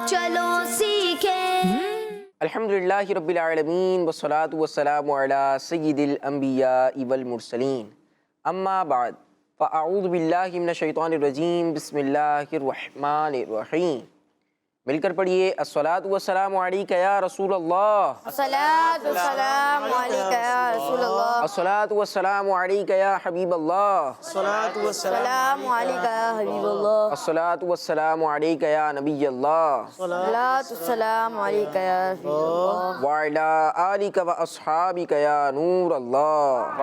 چلو سیکھیں۔ الحمدللہ رب العالمین والصلاة والسلام علی سید الانبیاء والمرسلین، اما بعد فاعوذ باللہ من الشیطان الرجیم، بسم اللہ الرحمن الرحیم۔ مل کر پڑھیے، الصلاۃ والسلام علیک یا رسول اللہ، الصلاۃ والسلام علیک یا رسول اللہ، الصلاۃ والسلام علیک یا حبیب اللہ، الصلاۃ والسلام علیک یا حبیب اللہ، الصلاۃ والسلام علیک یا نبی اللہ، الصلاۃ والسلام علیک یا رسول اللہ، وعلی آلک واصحابک یا نور اللہ،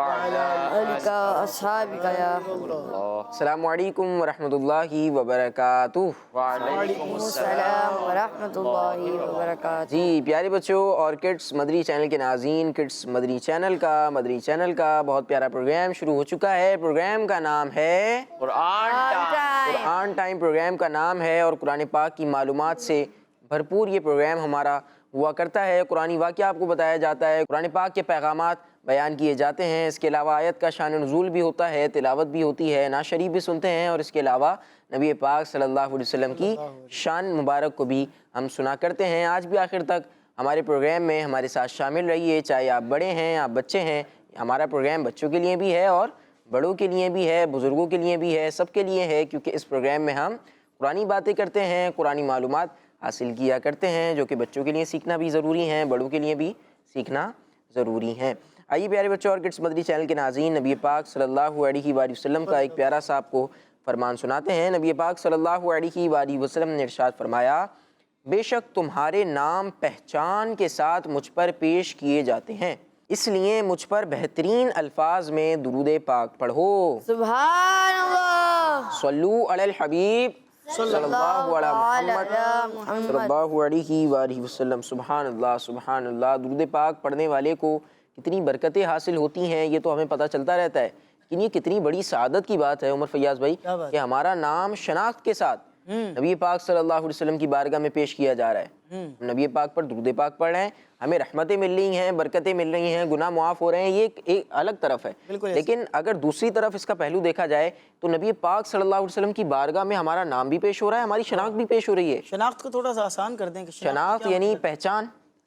علیک اصحابک یا حبیب اللہ۔ السلام علیکم ورحمۃ اللہ وبرکاتہ۔ وعلیکم السلام ورحمۃ اللہ وبرکاتہ۔ جی پیارے بچوں اور کڈس مدری چینل کے ناظرین، کڈس مدری چینل کا بہت پیارا پروگرام شروع ہو چکا ہے۔ پروگرام کا نام ہے قرآن ٹائم، پروگرام کا نام ہے، اور قرآن پاک کی معلومات سے بھرپور یہ پروگرام ہمارا ہوا کرتا ہے۔ قرآنی واقعہ آپ کو بتایا جاتا ہے، قرآن پاک کے پیغامات بیان کیے جاتے ہیں، اس کے علاوہ آیت کا شان نزول بھی ہوتا ہے، تلاوت بھی ہوتی ہے، نعت شریف بھی سنتے ہیں، اور اس کے علاوہ نبی پاک صلی اللہ علیہ وسلم کی شان مبارک کو بھی ہم سنا کرتے ہیں۔ آج بھی آخر تک ہمارے پروگرام میں ہمارے ساتھ شامل رہیے، چاہے آپ بڑے ہیں آپ بچے ہیں۔ ہمارا پروگرام بچوں کے لیے بھی ہے اور بڑوں کے لیے بھی ہے، بزرگوں کے لیے بھی ہے، سب کے لیے ہے، کیونکہ اس پروگرام میں ہم قرآنی باتیں کرتے ہیں، قرآنی معلومات حاصل کیا کرتے ہیں، جو کہ بچوں کے لیے سیکھنا بھی ضروری ہے، بڑوں کے لیے بھی سیکھنا ضروری ہے۔ آئیے پیارے بچوں اور کڈس مدری چینل کے ناظرین، نبی پاک صلی اللہ علیہ وآلہ وسلم کا ایک پیارا سا آپ کو فرمان سناتے ہیں۔ نبی پاک صلی اللہ علیہ وآلہ وسلم نے ارشاد فرمایا، بے شک تمہارے نام پہچان کے ساتھ مجھ پر پیش کیے جاتے ہیں، اس لیے مجھ پر بہترین الفاظ میں درود پاک پڑھو۔ سبحان اللہ، صلو علی الحبیب صلی اللہ علی محمد صلی اللہ علیہ وآلہ وسلم۔ سبحان اللہ، سبحان اللہ۔ درود پاک پڑھنے والے کو کتنی برکتیں حاصل ہوتی ہیں یہ تو ہمیں پتہ چلتا رہتا ہے، لیکن یہ کتنی بڑی سعادت کی بات ہے عمر فیاض بھائی کہ ہمارا نام شناخت کے ساتھ نبی پاک صلی اللہ علیہ وسلم کی بارگاہ میں پیش کیا جا رہا ہے۔ نبی پاک پر درود پاک پڑھ رہے ہیں، ہمیں رحمتیں مل رہی ہیں، برکتیں مل رہی ہیں، گناہ معاف ہو رہے ہیں، یہ ایک الگ طرف ہے۔ لیکن اگر دوسری طرف اس کا پہلو دیکھا جائے تو نبی پاک صلی اللہ علیہ وسلم کی بارگاہ میں ہمارا نام بھی پیش ہو رہا ہے، ہماری شناخت بھی پیش ہو رہی ہے۔ شناخت کو تھوڑا سا آسان کر دیں کہ شناخت یعنی پہچان،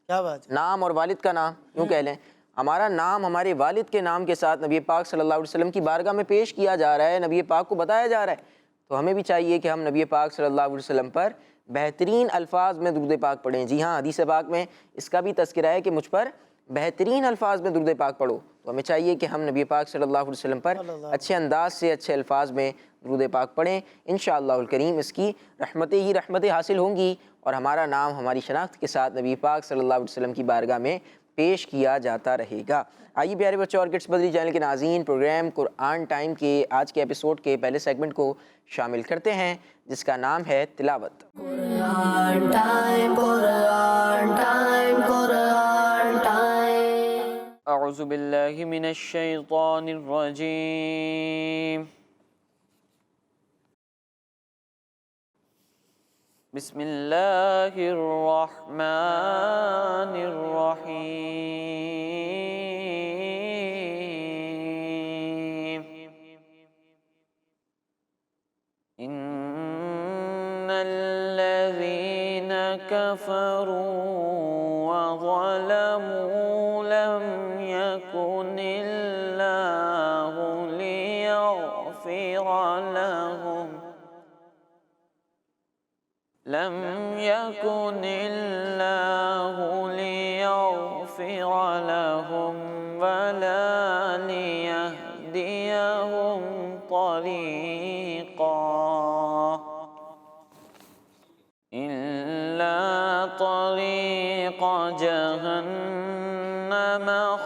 کیا بات ہے، نام اور والد کا نام یوں کہہ لیں، ہمارا نام ہمارے والد کے نام کے ساتھ نبی پاک صلی اللہ علیہ وسلم کی بارگاہ میں پیش کیا جا رہا ہے، نبی پاک کو بتایا جا رہا ہے، تو ہمیں بھی چاہیے کہ ہم نبی پاک صلی اللہ علیہ وسلم پر بہترین الفاظ میں درود پاک پڑھیں۔ جی ہاں، حدیث پاک میں اس کا بھی تذکرہ ہے کہ مجھ پر بہترین الفاظ میں درود پاک پڑھو، تو ہمیں چاہیے کہ ہم نبی پاک صلی اللہ علیہ وسلم پر اچھے انداز سے اچھے الفاظ میں درود پاک پڑھیں۔ انشاءاللہ الکریم اس کی رحمتیں ہی رحمتیں حاصل ہوں گی، اور ہمارا نام ہماری شناخت کے ساتھ نبی پاک صلی اللہ علیہ وسلم کی بارگاہ میں پیش کیا جاتا رہے گا۔ آئیے پیارے بچوں اور کڈس مدری چینل کے ناظرین، پروگرام قرآن ٹائم کے آج کے ایپیسوڈ کے پہلے سیگمنٹ کو شامل کرتے ہیں، جس کا نام ہے تلاوت۔ قرآن ٹائم، قرآن ٹائم، قرآن ٹائم۔ اعوذ باللہ من الشیطان الرجیم، بسم اللہ الرحمن الرحیم، ان الذین کفروا وظلموا لم یکن اللہ لیغفر لهم لم يكن الله ليغفر لهم ولا ليهديهم طريقا إلا طريق جهنم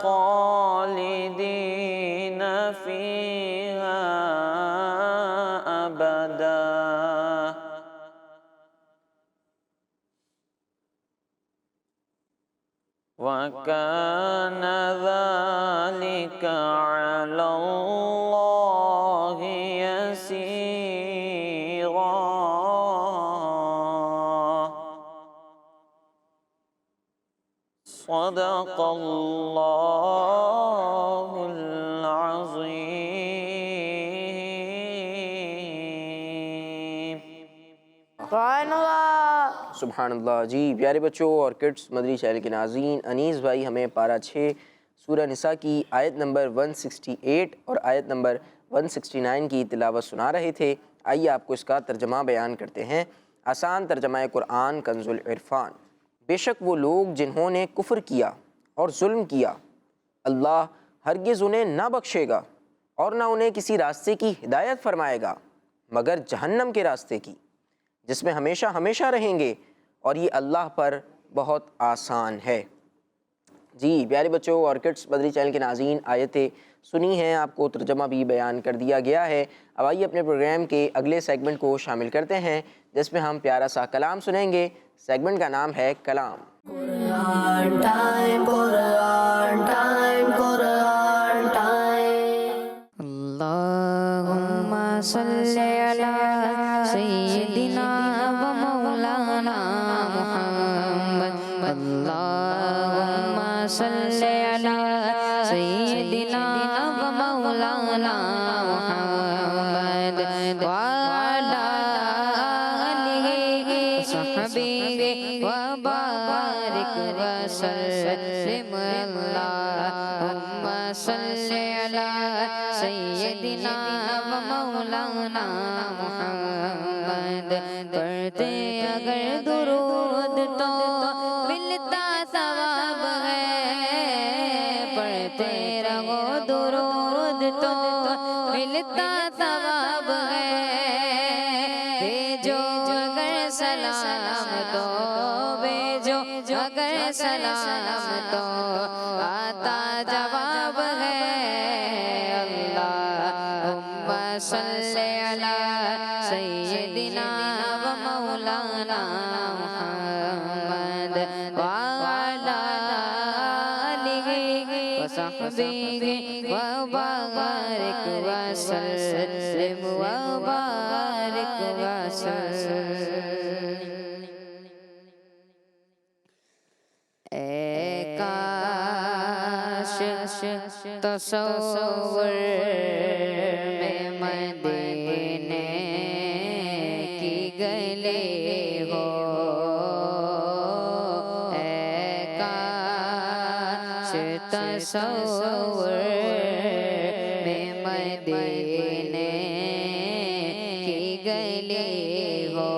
خالدين فيها أبدا وَكَانَ ذَلِكَ عَلَى اللَّهِ يَسِيرًا۔ صدق اللہ العظیم۔ سبحان اللہ سبحان اللہ. جی پیارے بچوں اور کڈس مدری چینل کے ناظرین، انیس بھائی ہمیں پارہ 6 سورہ نساء کی آیت نمبر 168 اور آیت نمبر 169 کی تلاوت سنا رہے تھے. آئیے آپ کو اس کا ترجمہ بیان کرتے ہیں. آسان ترجمہ قرآن کنز العرفان. بے شک وہ لوگ جنہوں نے کفر کیا اور ظلم کیا، اللہ ہرگز انہیں نہ بخشے گا اور نہ انہیں کسی راستے کی ہدایت فرمائے گا مگر جہنم کے راستے کی، جس میں ہمیشہ ہمیشہ رہیں گے، اور یہ اللہ پر بہت آسان ہے. جی پیارے بچوں اور کڈس مدری چینل کے ناظرین، آیتیں سنی ہیں، آپ کو ترجمہ بھی بیان کر دیا گیا ہے. اب آئیے اپنے پروگرام کے اگلے سیگمنٹ کو شامل کرتے ہیں، جس میں ہم پیارا سا کلام سنیں گے. سیگمنٹ کا نام ہے کلام. قرآن ٹائم قرآن ٹائم قرآن ٹائم. اللہم صلی علی سیدنا و مولانا محمد. اللہم صلی علی سیدنا و مولانا محمد وعلی آلہ وصحبہ وبارک وسلم. اللہم صلی علی سیدنا و مولانا محمد. پڑھتے اگر درود تو ملتا ثواب ہے، پڑھتے رہو درود تو ملتا ثواب ہے. بھیجو اگر سلام تو بھیجو اگر سلام تو آتا جواب ہے. اللہم صلی علی سیدنا و مولانا محمد وعلی آلہ وصحبہ وبارک وسلم وبارک وسلم. اے کاش تصور میں مدینے کی گلی ہو. اے کاش تصور میں مدینے کی گلی ہو.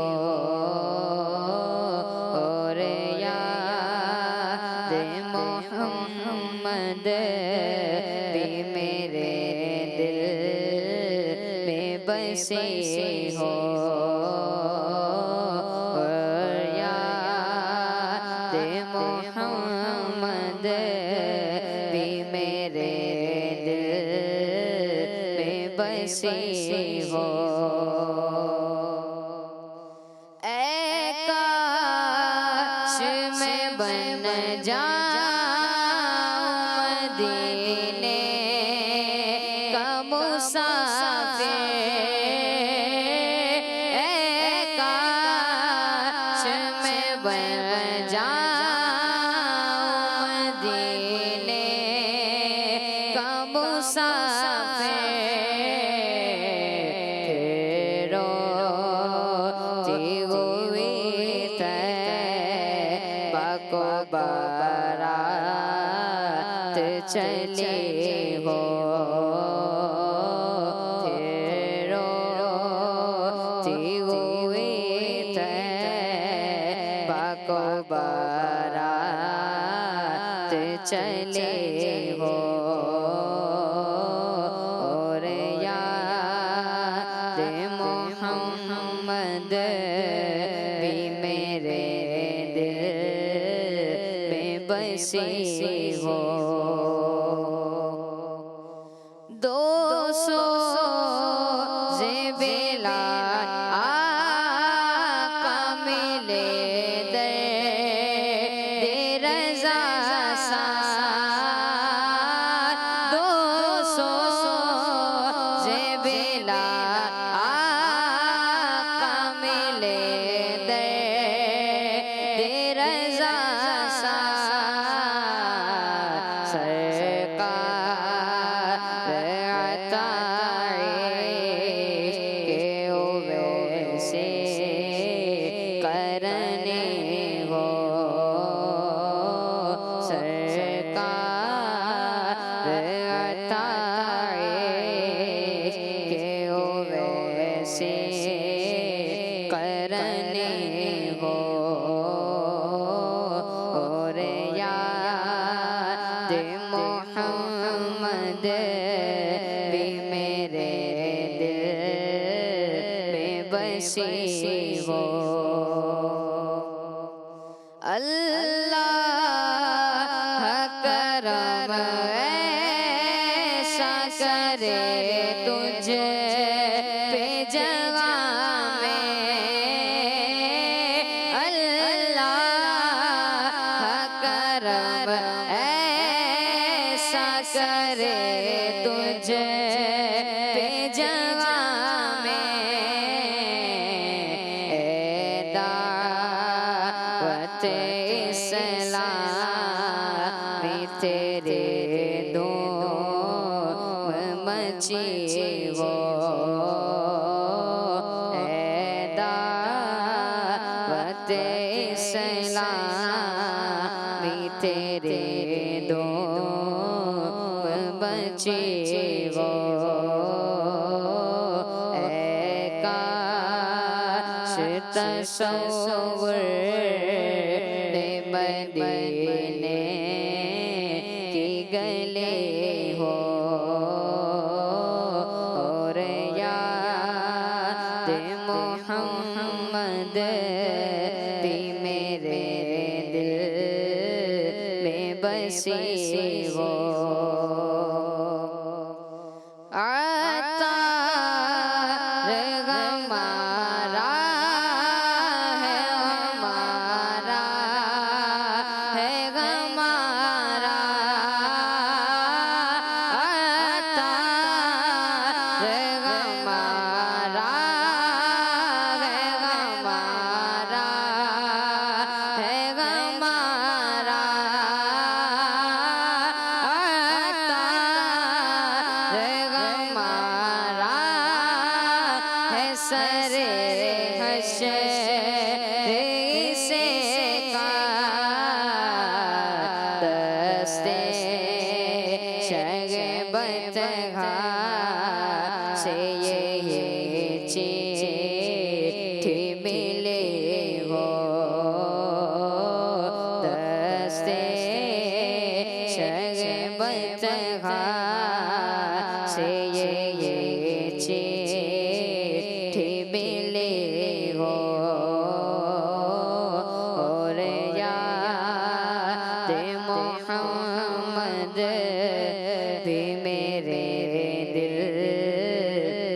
اور یاد محمد بھی میرے دل میں بسی ہو. اور یاد محمد بھی میرے دل میں بسی ہو. اے کاش میں بن جاؤں مدینے کا مسافر. اے کاش میں بن جاؤں مدینے کا مسافر. روتی ہوئی طیبہ کو بارات چلی ہو. روتی ہوئی طیبہ کو بارات چلی ہو. اور یاد محمد بھی میرے دل میں بسی ہو. 200 زیبلا آقا ملے در رضا ساتھ. 200 زیبلا آقا ملے در رضا ساتھ. کرنے ہو سرکار عطا عشق ویسے کرنے ہو اور یاد محمد بھی میرے دل میں بسی ہو اللہ کرم ایسا کرے تجھے پہ جگہ میں اللہ کرم ایسا کرے تجھے پہ جگہ میں اے دعوت اسلام تیرے دھوم مچی ہو اے دعوت اسلام تیرے دھوم مچی ہو اے کاش تصور مدینے کی گلی ہو اور یاد محمد بھی میرے دل میں بسی ہو عطار ہمارا ہے ہمارا ہے ہمارا عطار ہمارا ہے ہمارا ہے ہمارا عطار ہمارا ہے سر حشر سے کا دستے شگبت سے یہ چیٹھی ملے ہو دستے شگبت سے یہ چیٹھی ملے ہو اور یاد محمد بھی میرے دل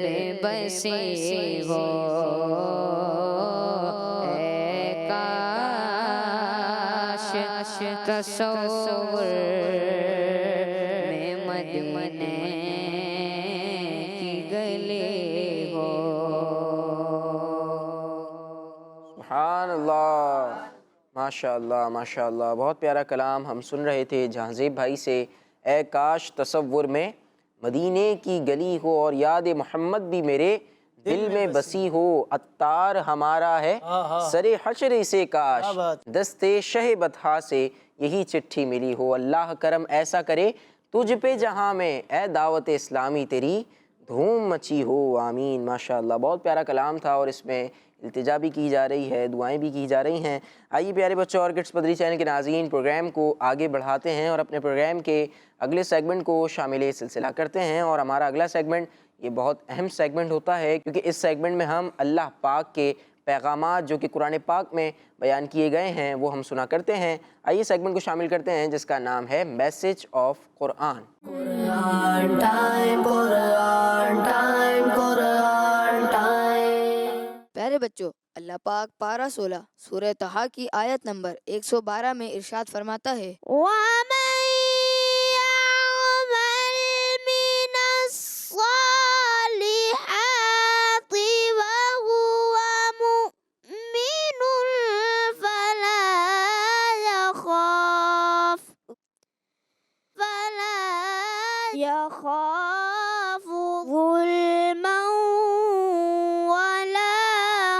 میں بسی ہو اے کاش تصور میں مدینے کی گلی ہو سبحان اللہ، ماشاء اللہ ماشاء اللہ، بہت پیارا کلام ہم سن رہے تھے جہانزیب بھائی سے۔ اے کاش تصور میں مدینے کی گلی ہو اور یاد محمد بھی میرے دل میں بسی ہو، عطار ہمارا ہے سر حشر سے کاش دستے شہ بطحا سے یہی چٹھی ملی ہو۔ اللہ کرم ایسا کرے تجھ پہ جہاں میں، اے دعوت اسلامی تیری دھوم مچی ہو، آمین۔ ماشاءاللہ بہت پیارا کلام تھا اور اس میں التجا بھی کی جا رہی ہے، دعائیں بھی کی جا رہی ہیں۔ آئیے پیارے بچوں اور کڈس مدری چینل کے ناظرین، پروگرام کو آگے بڑھاتے ہیں اور اپنے پروگرام کے اگلے سیگمنٹ کو شامل سلسلہ کرتے ہیں۔ اور ہمارا اگلا سیگمنٹ یہ بہت اہم سیگمنٹ ہوتا ہے، کیونکہ اس سیگمنٹ میں ہم اللہ پاک کے پیغامات جو کہ قرآن پاک میں بیان کیے گئے ہیں وہ ہم سنا کرتے ہیں۔ آئیے سیگمنٹ کو شامل کرتے ہیں جس کا نام ہے message of Quran. Quran time, Quran time, Quran time. پیارے بچوں، اللہ پاک پارہ 16 سورہ طٰہٰ کی آیت نمبر 112 میں ارشاد فرماتا ہے وَمَن يَعْمَلْ مِنَ الصَّالِحَاتِ وَهُوَ مُؤْمِنٌ فَلَا يَخَافُ ظُلْمًا وَلَا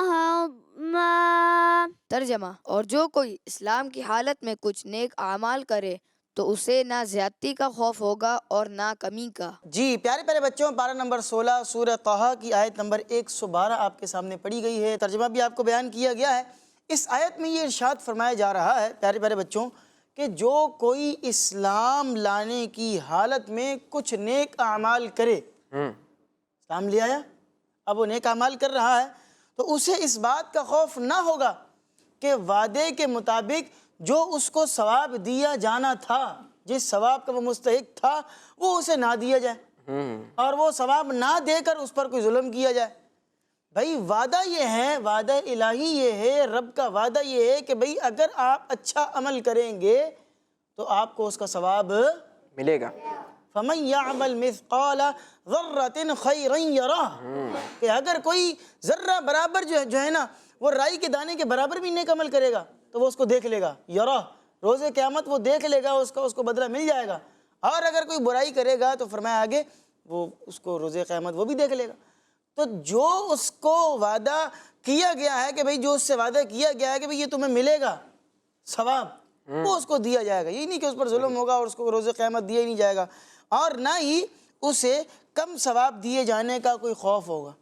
هَضْمًا ترجمہ، اور جو کوئی اسلام کی حالت میں کچھ نیک اعمال کرے تو اسے نہ زیادتی کا خوف ہوگا اور نہ کمی کا۔ جی پیارے پیارے بچوں، پارہ نمبر 16 سورہ طٰہٰ کی آیت نمبر 112 آپ کے سامنے پڑھی گئی ہے، ترجمہ بھی آپ کو بیان کیا گیا ہے۔ اس آیت میں یہ ارشاد فرمایا جا رہا ہے پیارے پیارے بچوں کہ جو کوئی اسلام لانے کی حالت میں کچھ نیک اعمال کرے، اسلام لے آیا، اب وہ نیک اعمال کر رہا ہے، تو اسے اس بات کا خوف نہ ہوگا کہ وعدے کے مطابق جو اس کو ثواب دیا جانا تھا، جس ثواب کا وہ مستحق تھا، وہ اسے نہ دیا جائے اور وہ ثواب نہ دے کر اس پر کوئی ظلم کیا جائے۔ بھائی وعدہ یہ ہے، وعدہ الہی یہ ہے، رب کا وعدہ یہ ہے کہ بھئی اگر آپ اچھا عمل کریں گے تو آپ کو اس کا ثواب ملے گا۔ فَمَنْ يَعْمَلْ مِثْقَالَ ذَرَّةٍ خَيْرًا يَرَهُ، کہ اگر کوئی ذرہ برابر جو ہے نا، وہ رائی کے دانے کے برابر بھی نیک عمل کرے گا تو وہ اس کو دیکھ لے گا، یرہ، روز قیامت وہ دیکھ لے گا، اس کو بدلہ مل جائے گا۔ اور اگر کوئی برائی کرے گا تو فرمایا آگے وہ اس کو روز قیامت وہ بھی دیکھ لے گا۔ تو جو اس کو وعدہ کیا گیا ہے کہ بھئی جو اس سے وعدہ کیا گیا ہے کہ بھئی یہ تمہیں ملے گا ثواب، وہ اس کو دیا جائے گا، یہ نہیں کہ اس پر ظلم ہوگا اور اس کو روز قیامت دیا ہی نہیں جائے گا، اور نہ ہی اسے کم ثواب دیے جانے کا کوئی خوف ہوگا۔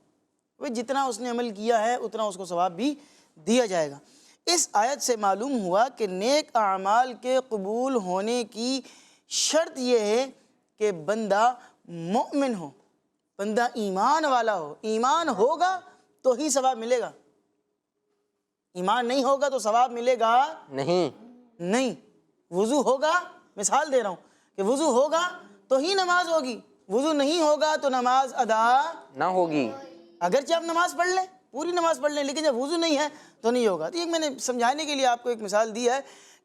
جتنا اس نے عمل کیا ہے اتنا اس کو ثواب بھی دیا جائے گا۔ اس آیت سے معلوم ہوا کہ نیک اعمال کے قبول ہونے کی شرط یہ ہے کہ بندہ مومن ہو، بندہ ایمان والا ہو۔ ایمان ہوگا تو ہی ثواب ملے گا، ایمان نہیں ہوگا تو ثواب ملے گا نہیں۔ وضو ہوگا، مثال دے رہا ہوں کہ وضو ہوگا تو ہی نماز ہوگی، وضو نہیں ہوگا تو نماز ادا نہ ہوگی۔ اگرچہ آپ نماز پڑھ لیں، پوری نماز پڑھ لیں، لیکن جب وضو نہیں ہے تو نہیں ہوگا۔ تو یہ میں نے سمجھانے کے لیے آپ کو ایک مثال دی ہے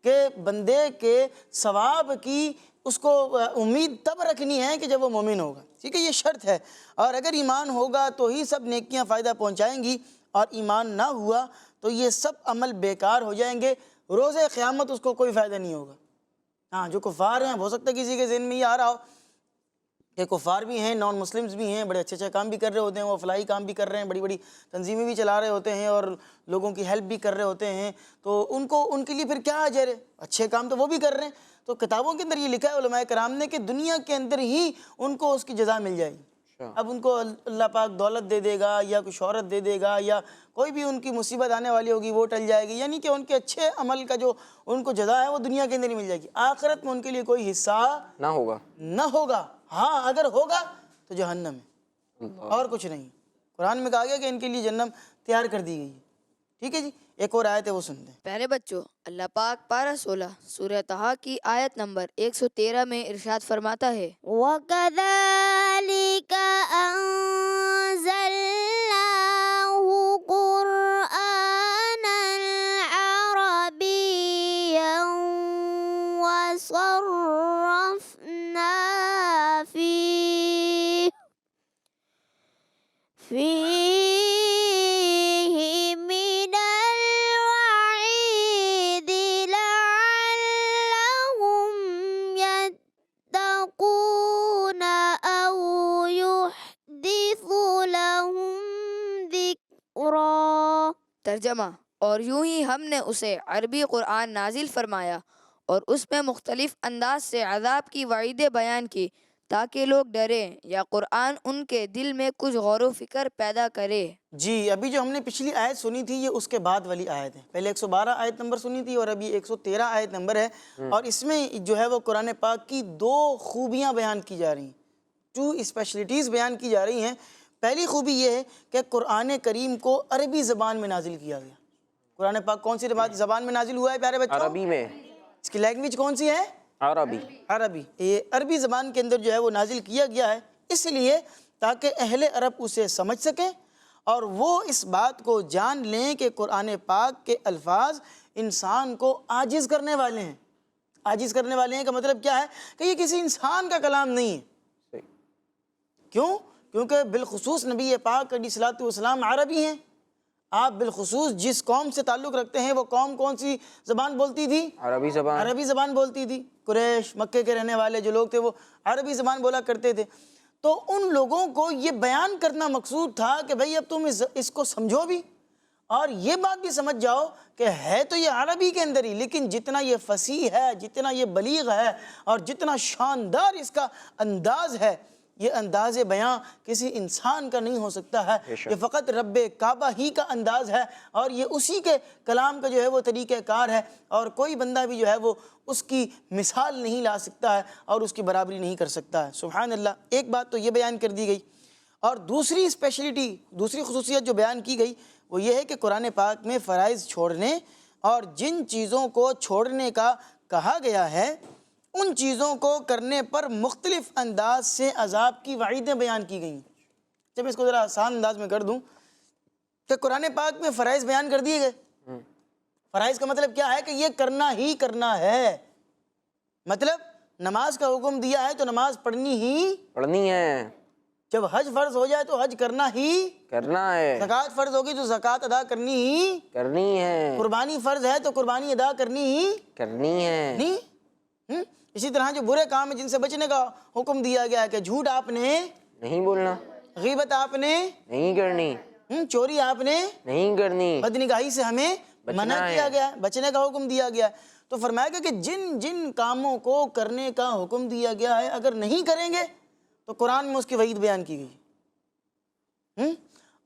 کہ بندے کے ثواب کی اس کو امید تب رکھنی ہے کہ جب وہ مومن ہوگا، ٹھیک ہے، یہ شرط ہے۔ اور اگر ایمان ہوگا تو ہی سب نیکیاں فائدہ پہنچائیں گی، اور ایمان نہ ہوا تو یہ سب عمل بیکار ہو جائیں گے، روز قیامت اس کو کوئی فائدہ نہیں ہوگا۔ ہاں جو کفار ہیں، ہو سکتا ہے کسی کے ذہن میں یہ آ رہا ہو کہ کفار بھی ہیں، نان مسلمز بھی ہیں، بڑے اچھے کام بھی کر رہے ہوتے ہیں، وہ فلاحی کام بھی کر رہے ہیں، بڑی بڑی تنظیمیں بھی چلا رہے ہوتے ہیں اور لوگوں کی ہیلپ بھی کر رہے ہوتے ہیں، تو ان کے لیے پھر کیا اجر ہے؟ اچھے کام تو وہ بھی کر رہے ہیں۔ تو کتابوں کے اندر یہ لکھا ہے علماء کرام نے کہ دنیا کے اندر ہی ان کو اس کی جزا مل جائے گی۔ اب ان کو اللہ پاک دولت دے دے گا یا کوئی شہرت دے دے گا یا کوئی بھی ان کی مصیبت آنے والی ہوگی وہ ٹل جائے گی، یعنی کہ ان کے اچھے عمل کا جو ان کو جزا ہے وہ دنیا کے اندر ہی مل جائے گی، آخرت میں ان کے لیے کوئی حصہ نہ ہوگا۔ ہاں اگر ہوگا تو جہنم ہے اور کچھ نہیں۔ قرآن میں کہا گیا کہ ان کے لیے جہنم تیار کر دی گئی ہے، ٹھیک ہے جی۔ ایک اور آیت ہے وہ سنتے ہیں۔ پیارے بچوں، اللہ پاک پارہ 16 سورہ طٰہٰ کی آیت نمبر 113 میں ارشاد فرماتا ہے، وَكَذَلِكَ أَنزَلْنَاهُ قُرْآنًا عَرَبِيًّا وَصَرَّفْنَا فِيهِ مِنَ الْوَعِيدِ لَعَلَّهُمْ يَتَّقُونَ أَوْ يُحْدِثُ لَهُمْ ذِكْرًا۔ ترجمہ، اور یوں ہی ہم نے اسے عربی قرآن نازل فرمایا اور اس میں مختلف انداز سے عذاب کی وعیدیں بیان کی تاکہ لوگ ڈریں، یا قرآن ان کے دل میں کچھ غور و فکر پیدا کرے۔ جی ابھی جو ہم نے پچھلی آیت سنی تھی یہ اس کے بعد والی آیت ہے، پہلے 112 آیت نمبر سنی تھی اور ابھی 113 آیت نمبر ہے، اور اس میں جو ہے وہ قرآن پاک کی دو خوبیاں بیان کی جا رہی ہیں، 2 اسپیشلٹیز بیان کی جا رہی ہیں۔ پہلی خوبی یہ ہے کہ قرآن کریم کو عربی زبان میں نازل کیا گیا۔ قرآن پاک کون سی زبان میں نازل ہوا ہے پیارے بچوں؟ عربی میں۔ اس کی لینگویج کون سی ہے؟ عربی۔ یہ عربی زبان کے اندر جو ہے وہ نازل کیا گیا ہے، اس لیے تاکہ اہل عرب اسے سمجھ سکیں اور وہ اس بات کو جان لیں کہ قرآن پاک کے الفاظ انسان کو عاجز کرنے والے ہیں۔ عاجز کرنے والے ہیں کا مطلب کیا ہے کہ یہ کسی انسان کا کلام نہیں ہے۔ کیونکہ بالخصوص نبی پاک علیہ الصلوۃ والسلام عربی ہیں۔ آپ بالخصوص جس قوم سے تعلق رکھتے ہیں وہ قوم کون سی زبان بولتی تھی؟ عربی زبان بولتی تھی۔ قریش، مکے کے رہنے والے جو لوگ تھے وہ عربی زبان بولا کرتے تھے، تو ان لوگوں کو یہ بیان کرنا مقصود تھا کہ بھئی اب تم اس کو سمجھو بھی اور یہ بات بھی سمجھ جاؤ کہ ہے تو یہ عربی کے اندر ہی، لیکن جتنا یہ فصیح ہے، جتنا یہ بلیغ ہے، اور جتنا شاندار اس کا انداز ہے، یہ انداز بیاں کسی انسان کا نہیں ہو سکتا ہے، یہ فقط رب کعبہ ہی کا انداز ہے، اور یہ اسی کے کلام کا جو ہے وہ طریقہ کار ہے، اور کوئی بندہ بھی جو ہے وہ اس کی مثال نہیں لا سکتا ہے اور اس کی برابری نہیں کر سکتا ہے۔ سبحان اللہ۔ ایک بات تو یہ بیان کر دی گئی، اور دوسری اسپیشلٹی، دوسری خصوصیت جو بیان کی گئی وہ یہ ہے کہ قرآن پاک میں فرائض چھوڑنے اور جن چیزوں کو چھوڑنے کا کہا گیا ہے ان چیزوں کو کرنے پر مختلف انداز سے عذاب کی وعیدیں بیان کی گئی ہیں۔ جب اس کو ذرا آسان انداز میں کر دوں کہ قرآن پاک میں فرائض بیان کر دیے گئے۔ فرائض کا مطلب کیا ہے کہ یہ کرنا ہی کرنا ہے، مطلب نماز کا حکم دیا ہے تو نماز پڑھنی ہے، جب حج فرض ہو جائے تو حج کرنا ہے، زکوٰۃ فرض ہوگی تو زکوٰۃ ادا کرنی ہے، قربانی فرض ہے تو قربانی ادا کرنی ہے۔ نہیں، اسی طرح جو برے کام ہیں جن سے بچنے کا حکم دیا گیا ہے کہ جھوٹ آپ نے نہیں بولنا، غیبت آپ نے نہیں کرنی، چوری آپ نے نہیں کرنی، بدنگاہی سے ہمیں منع کیا گیا ہے، بچنے کا حکم دیا گیا ہے۔ تو فرمایا گیا کہ جن جن کاموں کو کرنے کا حکم دیا گیا ہے اگر نہیں کریں گے تو قرآن میں اس کی وعید بیان کی گئی،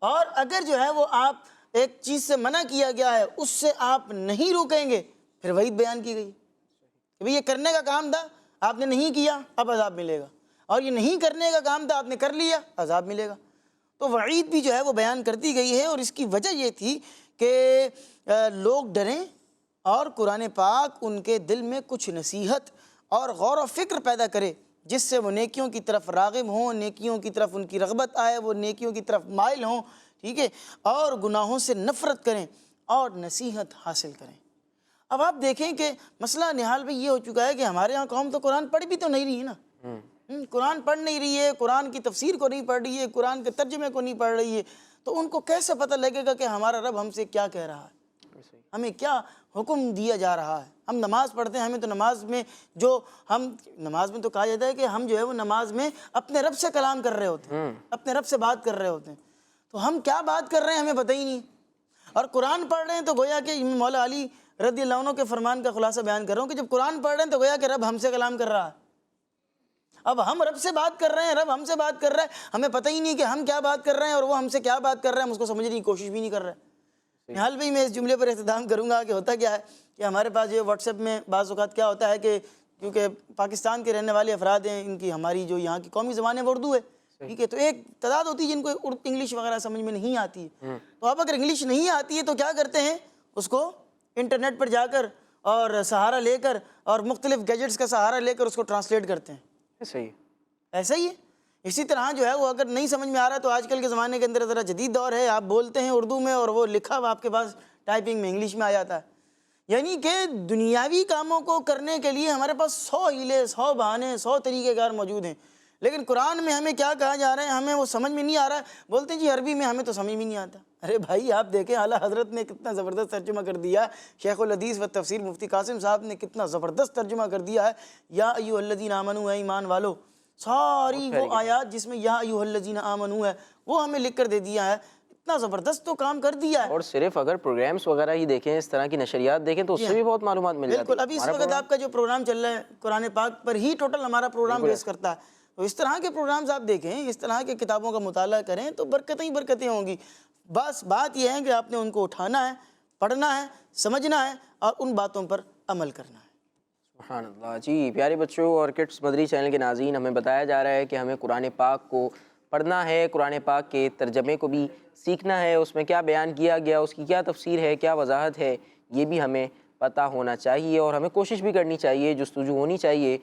اور اگر جو ہے وہ آپ ایک چیز سے منع کیا گیا ہے اس سے آپ نہیں روکیں گے پھر وعید بیان کی گئی کہ بھئی یہ کرنے کا کام تھا آپ نے نہیں کیا اب عذاب ملے گا، اور یہ نہیں کرنے کا کام تھا آپ نے کر لیا عذاب ملے گا۔ تو وعید بھی جو ہے وہ بیان کرتی گئی ہے، اور اس کی وجہ یہ تھی کہ لوگ ڈریں اور قرآن پاک ان کے دل میں کچھ نصیحت اور غور و فکر پیدا کرے جس سے وہ نیکیوں کی طرف راغب ہوں، نیکیوں کی طرف ان کی رغبت آئے، وہ نیکیوں کی طرف مائل ہوں، ٹھیک ہے، اور گناہوں سے نفرت کریں اور نصیحت حاصل کریں۔ اب آپ دیکھیں کہ مسئلہ نحال بھئی یہ ہو چکا ہے کہ ہمارے ہاں قوم تو قرآن پڑھ بھی تو نہیں رہی ہے نا، قرآن پڑھ نہیں رہی ہے، قرآن کی تفسیر کو نہیں پڑھ رہی ہے، قرآن کے ترجمے کو نہیں پڑھ رہی ہے، تو ان کو کیسے پتہ لگے گا کہ ہمارا رب ہم سے کیا کہہ رہا ہے، ہمیں کیا حکم دیا جا رہا ہے۔ ہم نماز پڑھتے ہیں، ہمیں تو نماز میں نماز میں تو کہا جاتا ہے کہ ہم جو ہے وہ نماز میں اپنے رب سے کلام کر رہے ہوتے ہیں، اپنے رب سے بات کر رہے ہوتے ہیں، تو ہم کیا بات کر رہے ہیں ہمیں پتہ ہی نہیں، اور قرآن پڑھ رہے ہیں تو گویا کہ مولا علی رضی اللہ عنہ کے فرمان کا خلاصہ بیان کر رہا ہوں کہ جب قرآن پڑھ رہے ہیں تو گویا کہ رب ہم سے کلام کر رہا ہے، اب ہم رب سے بات کر رہے ہیں، رب ہم سے بات کر رہا ہے، ہمیں پتہ ہی نہیں کہ ہم کیا بات کر رہے ہیں اور وہ ہم سے کیا بات کر رہے ہیں، ہم اس کو سمجھنے کی کوشش بھی نہیں کر رہے ہیں۔ نحال بھائی میں اس جملے پر اختتام کروں گا کہ ہوتا کیا ہے کہ ہمارے پاس جو واٹس ایپ میں بعض اوقات کیا ہوتا ہے کہ کیونکہ پاکستان کے رہنے والے افراد ہیں، ان کی ہماری جو یہاں کی قومی زبان ہے وہ اردو ہے، ٹھیک ہے، تو ایک تعداد ہوتی ہے جن کو انگلش وغیرہ سمجھ میں نہیں آتی ہے، تو اب اگر انگلش نہیں آتی ہے تو کیا کرتے ہیں، اس کو انٹرنیٹ پر جا کر اور سہارا لے کر اور مختلف گیجٹس کا سہارا لے کر اس کو ٹرانسلیٹ کرتے ہیں۔ صحیح، ایسا ہی ہے۔ اسی طرح جو ہے وہ اگر نہیں سمجھ میں آ رہا تو آج کل کے زمانے کے اندر ذرا جدید دور ہے، آپ بولتے ہیں اردو میں اور وہ لکھا ہوا آپ کے پاس ٹائپنگ میں انگلش میں آ جاتا ہے، یعنی کہ دنیاوی کاموں کو کرنے کے لیے ہمارے پاس 100 ہیلے، 100 بہانے، 100 طریقہ کار موجود ہیں، لیکن قرآن میں ہمیں کیا کہا جا رہا ہے ہمیں وہ سمجھ میں نہیں آ رہا ہے، بولتے ہیں جی عربی میں ہمیں تو سمجھ میں نہیں آتا۔ ارے بھائی آپ دیکھیں اعلیٰ حضرت نے کتنا زبردست ترجمہ کر دیا، شیخ الحدیث و تفسیر مفتی قاسم صاحب نے کتنا زبردست ترجمہ کر دیا ہے، یا ایھا الذین آمنوا، اے ایمان والو، ساری وہ آیات جس میں یا ایھا الذین آمنوا ہے وہ ہمیں لکھ کر دے دیا ہے، اتنا زبردست تو کام کر دیا ہے۔ اور صرف اگر پروگرامز وغیرہ ہی دیکھیں، اس طرح کی نشریات دیکھیں تو اس سے بھی بہت معلومات مل جاتی ہے۔ بالکل، ابھی اس وقت آپ کا جو پروگرام چل رہا ہے قرآن پاک پر ہی ٹوٹل ہمارا پروگرام بیس کرتا ہے، تو اس طرح کے پروگرامز آپ دیکھیں، اس طرح کے کتابوں کا مطالعہ کریں تو برکتیں ہی برکتیں ہوں گی۔ بس بات یہ ہے کہ آپ نے ان کو اٹھانا ہے، پڑھنا ہے، سمجھنا ہے اور ان باتوں پر عمل کرنا ہے۔ سبحان اللہ۔ جی پیارے بچوں اور کڈس مدری چینل کے ناظرین، ہمیں بتایا جا رہا ہے کہ ہمیں قرآن پاک کو پڑھنا ہے، قرآن پاک کے ترجمے کو بھی سیکھنا ہے، اس میں کیا بیان کیا گیا، اس کی کیا تفسیر ہے، کیا وضاحت ہے، یہ بھی ہمیں پتہ ہونا چاہیے، اور ہمیں کوشش بھی کرنی چاہیے، جستجو ہونی چاہیے۔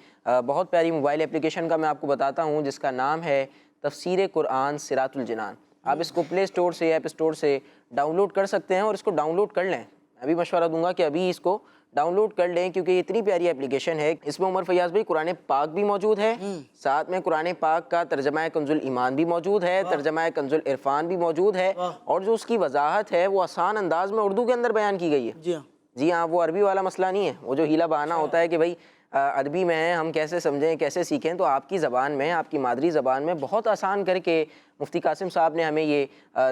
بہت پیاری موبائل اپلیکیشن کا میں آپ کو بتاتا ہوں جس کا نام ہے تفسیر قرآن صراط الجنان۔ آپ اس کو پلے اسٹور سے، ایپ اسٹور سے ڈاؤن لوڈ کر سکتے ہیں، اور اس کو ڈاؤن لوڈ کر لیں۔ میں بھی مشورہ دوں گا کہ ابھی اس کو ڈاؤن لوڈ کر لیں، کیونکہ یہ اتنی پیاری اپلیکیشن ہے۔ اس میں عمر فیاض بھائی قرآن پاک بھی موجود ہے، ساتھ میں قرآن پاک کا ترجمہ کنز الایمان بھی موجود ہے، ترجمہ کنز العرفان بھی موجود ہے، اور جو اس کی وضاحت ہے وہ آسان انداز میں اردو کے اندر بیان کی گئی ہے۔ جی ہاں، جی ہاں، وہ عربی والا مسئلہ نہیں ہے، وہ جو ہیلا بہانہ ہوتا ہے کہ بھائی عربی میں ہیں، ہم کیسے سمجھیں، کیسے سیکھیں، تو آپ کی زبان میں، آپ کی مادری زبان میں بہت آسان کر کے مفتی قاسم صاحب نے ہمیں یہ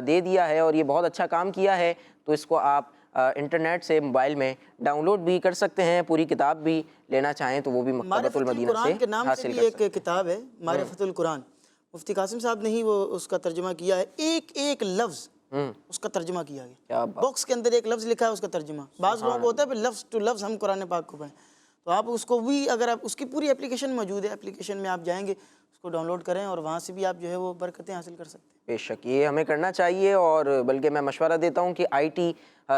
دے دیا ہے، اور یہ بہت اچھا کام کیا ہے۔ تو اس کو آپ انٹرنیٹ سے موبائل میں ڈاؤن لوڈ بھی کر سکتے ہیں، پوری کتاب بھی لینا چاہیں تو وہ بھی مکتبۃ معرفت المدینہ سے القرآن کے نام سے حاصل بھی کر ایک سکتے ہیں۔ کتاب ہے معرفت القرآن، مفتی قاسم صاحب نے ہی وہ اس کا ترجمہ کیا ہے، ایک ایک لفظ اس کا ترجمہ کیا کیا گیا، بات۔ باکس کے اندر ایک لفظ لکھا ہے اس کا ترجمہ۔ بعض لوگوں کو ہوتا ہے پھر لفظ ٹو لفظ ہم قرآن پاک کو پڑھیں، تو آپ اس کو بھی، اگر آپ اس کی پوری اپلیکیشن موجود ہے، اپلیکیشن میں آپ جائیں گے اس کو ڈاؤن لوڈ کریں اور وہاں سے بھی آپ جو ہے وہ برکتیں حاصل کر سکتے ہیں۔ بے شک یہ ہمیں کرنا چاہیے، اور بلکہ میں مشورہ دیتا ہوں کہ آئی ٹی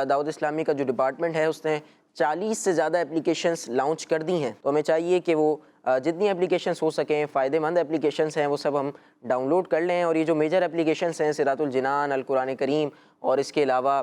دعوت اسلامی کا جو ڈپارٹمنٹ ہے اس نے 40 سے زیادہ اپلیکیشنز لانچ کر دی ہیں، تو ہمیں چاہیے کہ وہ جتنی اپلیکیشنز ہو سکیں، فائدہ مند اپلیکیشنز ہیں، وہ سب ہم ڈاؤن لوڈ کر لیں۔ اور یہ جو میجر اپلیکیشنز ہیں، صراط الجنان، القرآن کریم، اور اس کے علاوہ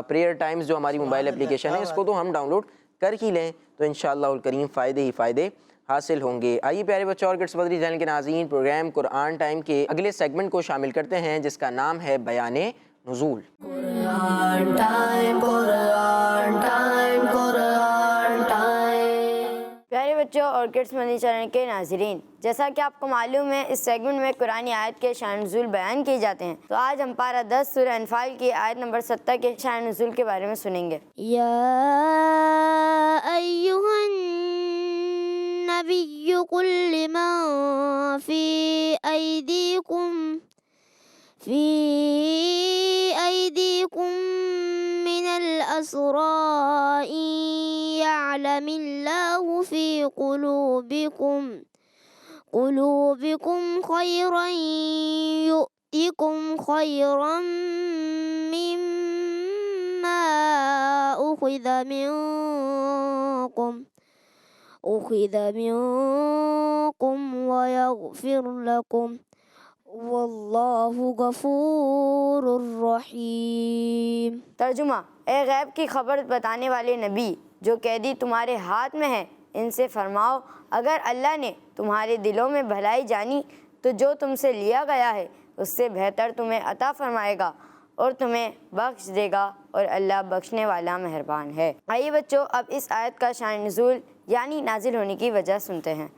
پریئر ٹائمز جو ہماری موبائل اپلیکیشن ہے، اس کو تو ہم ڈاؤن لوڈ کر ہی لیں، تو انشاءاللہ الکریم فائدے ہی فائدے حاصل ہوں گے۔ آئیے پیارے بچوں اور کڈس مدری چینل کے ناظرین، پروگرام قرآن ٹائم کے اگلے سیگمنٹ کو شامل کرتے ہیں، جس کا نام ہے بیان نزول۔ قرآن ٹائم، قرآن ٹائم، قرآن ٹائم۔ پیارے بچوں اور کڈس مدنی چینل کے ناظرین، جیسا کہ آپ کو معلوم ہے اس سیگمنٹ میں قرآنی آیت کے شان نزول بیان کیے جاتے ہیں، تو آج ہم پارہ 10 سورہ انفال کی آیت نمبر 70 کے شان نزول کے بارے میں سنیں گے۔ یا ایہا النبی قل لمن فی ایدیکم من الاسراء یعلم اللہ فی قلوبکم خیرا یؤتکم خیرا مما أخذ منكم ويغفر لكم واللہ غفور رحیم۔ ترجمہ: اے غیب کی خبر بتانے والے نبی، جو قیدی تمہارے ہاتھ میں ہیں ان سے فرماؤ، اگر اللہ نے تمہارے دلوں میں بھلائی جانی تو جو تم سے لیا گیا ہے اس سے بہتر تمہیں عطا فرمائے گا اور تمہیں بخش دے گا، اور اللہ بخشنے والا مہربان ہے۔ آئیے بچوں اب اس آیت کا شان نزول یعنی نازل ہونے کی وجہ سنتے ہیں۔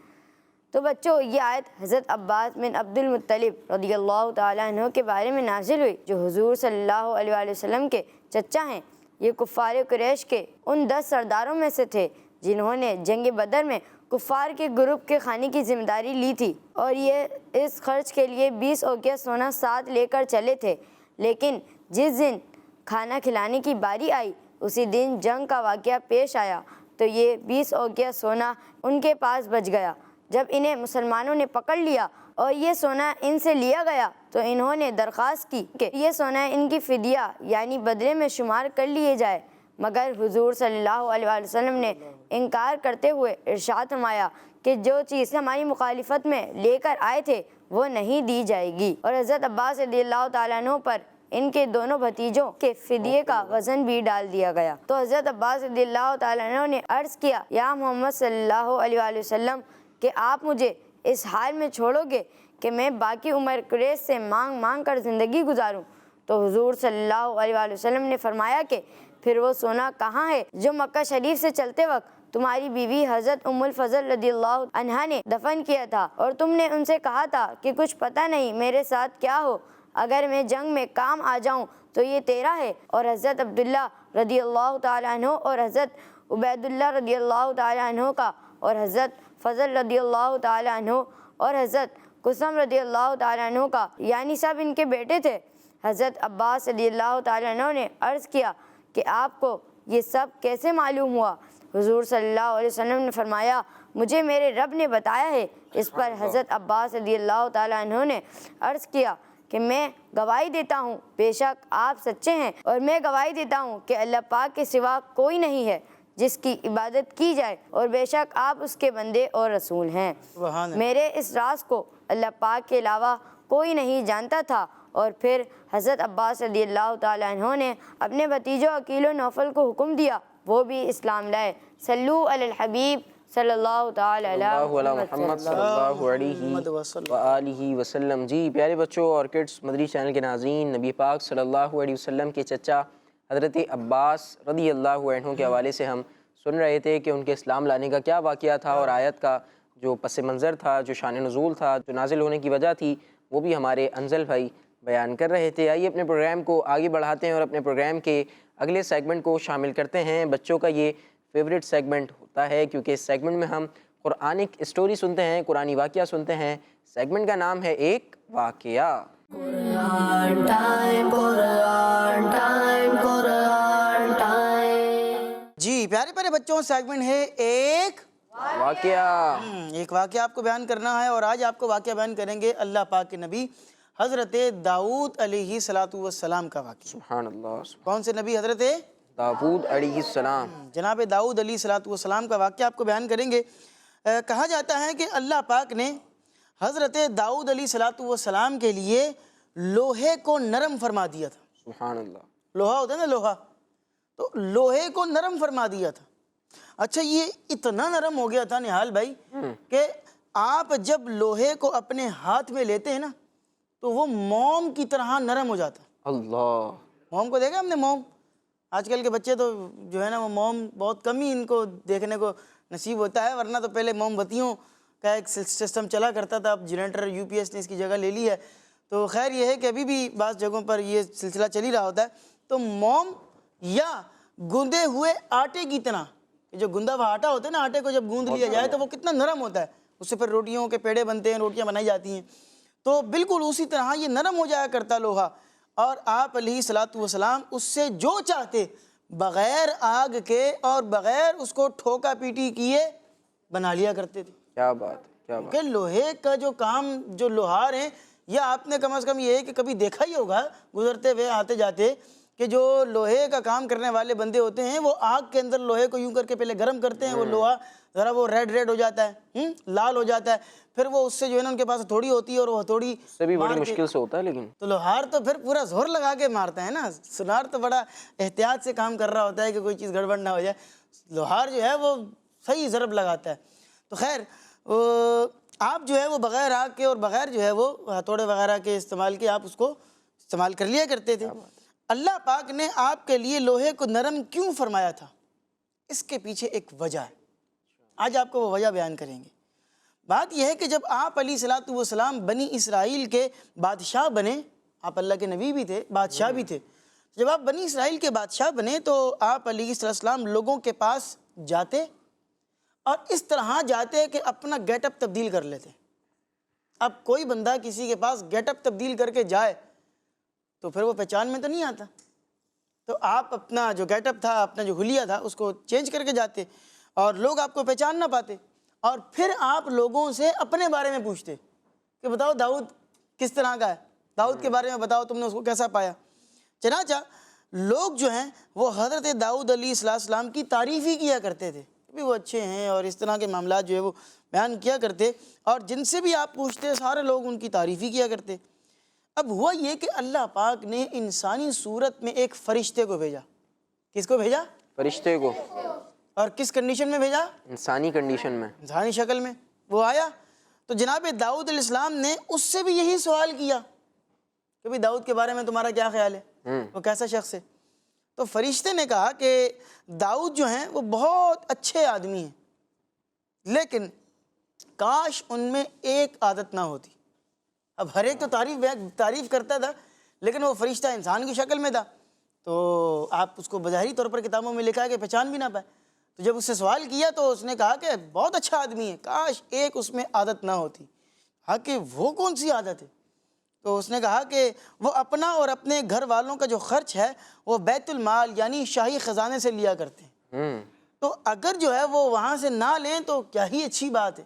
تو بچوں یہ آیت حضرت عباس بن عبد المطلب رضی اللہ تعالیٰ عنہ کے بارے میں نازل ہوئی، جو حضور صلی اللہ علیہ وآلہ وسلم کے چچا ہیں۔ یہ کفار قریش کے ان 10 سرداروں میں سے تھے جنہوں نے جنگ بدر میں کفار کے گروپ کے کھانے کی ذمہ داری لی تھی، اور یہ اس خرچ کے لیے 20 اوقیہ سونا ساتھ لے کر چلے تھے، لیکن جس دن کھانا کھلانے کی باری آئی اسی دن جنگ کا واقعہ پیش آیا، تو یہ 20 اوقیہ سونا ان کے پاس بچ گیا۔ جب انہیں مسلمانوں نے پکڑ لیا اور یہ سونا ان سے لیا گیا تو انہوں نے درخواست کی کہ یہ سونا ان کی فدیہ یعنی بدلے میں شمار کر لیے جائے، مگر حضور صلی اللہ علیہ وآلہ وسلم نے انکار کرتے ہوئے ارشاد فرمایا کہ جو چیز ہماری مخالفت میں لے کر آئے تھے وہ نہیں دی جائے گی، اور حضرت عباس رضی اللہ تعالیٰ عنہ پر ان کے دونوں بھتیجوں کے فدیے کا وزن بھی ڈال دیا گیا۔ تو حضرت عباس رضی اللہ تعالیٰ عنہ نے عرض کیا، یا محمد صلی اللہ علیہ وآلہ وسلم، کہ آپ مجھے اس حال میں چھوڑو گے کہ میں باقی عمر قریش سے مانگ مانگ کر زندگی گزاروں؟ تو حضور صلی اللہ علیہ وآلہ وسلم نے فرمایا کہ پھر وہ سونا کہاں ہے جو مکہ شریف سے چلتے وقت تمہاری بیوی حضرت ام الفضل رضی اللہ عنہا نے دفن کیا تھا، اور تم نے ان سے کہا تھا کہ کچھ پتہ نہیں میرے ساتھ کیا ہو، اگر میں جنگ میں کام آ جاؤں تو یہ تیرا ہے۔ اور حضرت عبداللہ رضی اللہ تعالیٰ عنہ اور حضرت عبید اللہ رضی اللہ تعالیٰ عنہ کا، اور حضرت فضل رضی اللہ تعالیٰ عنہ اور حضرت قسم رضی اللہ تعالیٰ عنہ کا، یعنی سب ان کے بیٹے تھے۔ حضرت عباس رضی اللہ تعالیٰ عنہ نے عرض کیا کہ آپ کو یہ سب کیسے معلوم ہوا؟ حضور صلی اللہ علیہ وسلم نے فرمایا، مجھے میرے رب نے بتایا ہے۔ اس پر حضرت عباس رضی اللہ تعالیٰ عنہ نے عرض کیا کہ میں گواہی دیتا ہوں بے شک آپ سچے ہیں، اور میں گواہی دیتا ہوں کہ اللہ پاک کے سوا کوئی نہیں ہے جس کی عبادت کی جائے، اور بے شک آپ اس کے بندے اور رسول ہیں۔ سبحان اللہ۔ میرے اس راز کو اللہ پاک کے علاوہ کوئی نہیں جانتا تھا۔ اور پھر حضرت عباس رضی اللہ تعالیٰ عنہ نے اپنے بھتیجوں عقیل و نوفل کو حکم دیا، وہ بھی اسلام لائے۔ صلو علی الحبیب صلی اللہ تعالیٰ علیہ محمد صلی اللہ علیہ وآلہ وسلم۔ جی پیارے بچوں اور کڈس مدری چینل کے ناظرین، نبی پاک صلی اللہ علیہ وسلم کے چچا حضرت عباس رضی اللہ عنہ کے حوالے سے ہم سن رہے تھے کہ ان کے اسلام لانے کا کیا واقعہ تھا اور آیت کا جو پس منظر تھا، جو شان نزول تھا، جو نازل ہونے کی وجہ تھی، وہ بھی ہمارے انزل بھائی بیان کر رہے تھے۔ آئیے اپنے پروگرام کو آگے بڑھاتے ہیں اور اپنے پروگرام کے اگلے سیگمنٹ کو شامل کرتے ہیں۔ بچوں کا یہ فیوریٹ سیگمنٹ ہوتا ہے کیونکہ اس سیگمنٹ میں ہم قرآنک اسٹوری سنتے ہیں، قرآنی واقعہ سنتے ہیں۔ سیگمنٹ کا نام ہے ایک واقعہ۔ قرآن ٹائم، قرآن ٹائم، قرآن ٹائم۔ جی پیارے پیارے بچوں، سیگمنٹ ہے ایک واقعہ۔ ایک واقعہ آپ کو بیان کرنا ہے، اور آج آپ کو واقعہ بیان کریں گے اللہ پاک کے نبی حضرت داؤد علیہ السلام کا واقعہ۔ سبحان اللہ۔ کون سے نبی؟ حضرت داؤد علیہ السلام۔ جناب داؤد علیہ السلام کا واقعہ آپ کو بیان کریں گے۔ کہا جاتا ہے کہ اللہ پاک نے حضرت داؤد علیہ السلام کے لیے لوہے کو نرم فرما دیا تھا۔ سبحان اللہ۔ لوہا ہوتا ہے نا، لوہا، تو لوہے کو نرم فرما دیا تھا۔ اچھا، یہ اتنا نرم ہو گیا تھا نہال بھائی کہ آپ جب لوہے کو اپنے ہاتھ میں لیتے ہیں نا تو وہ موم کی طرح نرم ہو جاتا ہے۔ اللہ۔ موم کو دیکھا ہم نے؟ موم آج کل کے بچے تو جو ہے نا وہ موم بہت کم ہی ان کو دیکھنے کو نصیب ہوتا ہے، ورنہ تو پہلے موم بتیوں کا ایک سسٹم چلا کرتا تھا، اب جنریٹر UPS نے اس کی جگہ لے لی ہے۔ تو خیر یہ ہے کہ ابھی بھی بعض جگہوں پر یہ سلسلہ چل ہی رہا ہوتا ہے۔ تو موم یا گوندے ہوئے آٹے کی طرح، جو گندا ہوا آٹا ہوتا ہے نا، آٹے کو جب گوند لیا جائے تو وہ کتنا نرم ہوتا ہے، اس سے پھر روٹیوں کے پیڑے بنتے ہیں، روٹیاں بنائی جاتی ہیں۔ تو بالکل اسی طرح یہ نرم ہو جایا کرتا لوہا، اور آپ علیہ السلام اس سے جو چاہتے بغیر آگ کے اور بغیر اس کو ٹھوکا پیٹی کیے بنا لیا کرتے تھے۔ کیا بات ہے، کیا بات۔ کہ لوہے کا جو کام، جو لوہار ہیں، یا آپ نے کم از کم یہ ہے کہ کبھی دیکھا ہی ہوگا گزرتے ہوئے آتے جاتے کہ جو لوہے کا کام کرنے والے بندے ہوتے ہیں وہ آگ کے اندر لوہے کو یوں کر کے پہلے گرم کرتے ہیں، وہ لوہا ذرا وہ ریڈ ہو جاتا ہے، لال ہو جاتا ہے، پھر وہ اس سے جو ہے نا ان کے پاس ہتھوڑی ہوتی ہے اور وہ ہتھوڑی سے بھی بڑی مشکل سے ہوتا ہے، لیکن تو لوہار تو پھر پورا زور لگا کے مارتا ہے نا، سونار تو بڑا احتیاط سے کام کر رہا ہوتا ہے کہ کوئی چیز گڑبڑ نہ ہو جائے، لوہار جو ہے وہ صحیح ضرب لگاتا ہے۔ تو خیر آپ جو ہے وہ بغیر آگ کے اور بغیر جو ہے وہ ہتھوڑے وغیرہ کے استعمال کے آپ اس کو استعمال کر لیا کرتے تھے۔ اللہ پاک نے آپ کے لیے لوہے کو نرم کیوں فرمایا تھا؟ اس کے پیچھے ایک وجہ ہے، آج آپ کو وہ وجہ بیان کریں گے۔ بات یہ ہے کہ جب آپ علیہ السلام بنی اسرائیل کے بادشاہ بنے، آپ اللہ کے نبی بھی تھے، بادشاہ بھی تھے، جب آپ بنی اسرائیل کے بادشاہ بنے تو آپ علیہ السلام لوگوں کے پاس جاتے اور اس طرح جاتے کہ اپنا گیٹ اپ تبدیل کر لیتے۔ اب کوئی بندہ کسی کے پاس گیٹ اپ تبدیل کر کے جائے تو پھر وہ پہچان میں تو نہیں آتا، تو آپ اپنا جو گیٹ اپ تھا، اپنا جو حلیہ تھا، اس کو چینج کر کے جاتے اور لوگ آپ کو پہچان نہ پاتے، اور پھر آپ لوگوں سے اپنے بارے میں پوچھتے کہ بتاؤ داؤد کس طرح کا ہے، داؤد کے بارے میں بتاؤ، تم نے اس کو کیسا پایا۔ چنانچہ لوگ جو ہیں وہ حضرت داؤد علیہ السلام کی تعریف ہی کیا کرتے تھے کہ وہ اچھے ہیں، اور اس طرح کے معاملات جو ہے وہ بیان کیا کرتے، اور جن سے بھی آپ پوچھتے سارے لوگ ان کی تعریف ہی کیا کرتے۔ اب ہوا یہ کہ اللہ پاک نے انسانی صورت میں ایک فرشتے کو بھیجا۔ کس کو بھیجا؟ فرشتے کو۔ اور کس کنڈیشن میں بھیجا؟ انسانی کنڈیشن میں، انسانی شکل میں وہ آیا۔ تو جناب داؤد علیہ السلام نے اس سے بھی یہی سوال کیا کہ بھئی داؤد کے بارے میں تمہارا کیا خیال ہے، وہ کیسا شخص ہے؟ تو فرشتے نے کہا کہ داؤد جو ہیں وہ بہت اچھے آدمی ہیں، لیکن کاش ان میں ایک عادت نہ ہوتی۔ اب ہر ایک تو تعریف کرتا تھا، لیکن وہ فرشتہ انسان کی شکل میں تھا، تو آپ اس کو بظاہری طور پر کتابوں میں لکھا ہے کہ پہچان بھی نہ پائے۔ تو جب اس سے سوال کیا تو اس نے کہا کہ بہت اچھا آدمی ہے، کاش ایک اس میں عادت نہ ہوتی۔ کہا کہ وہ کون سی عادت ہے؟ تو اس نے کہا کہ وہ اپنا اور اپنے گھر والوں کا جو خرچ ہے وہ بیت المال یعنی شاہی خزانے سے لیا کرتے ہیں، تو اگر جو ہے وہ وہاں سے نہ لیں تو کیا ہی اچھی بات ہے۔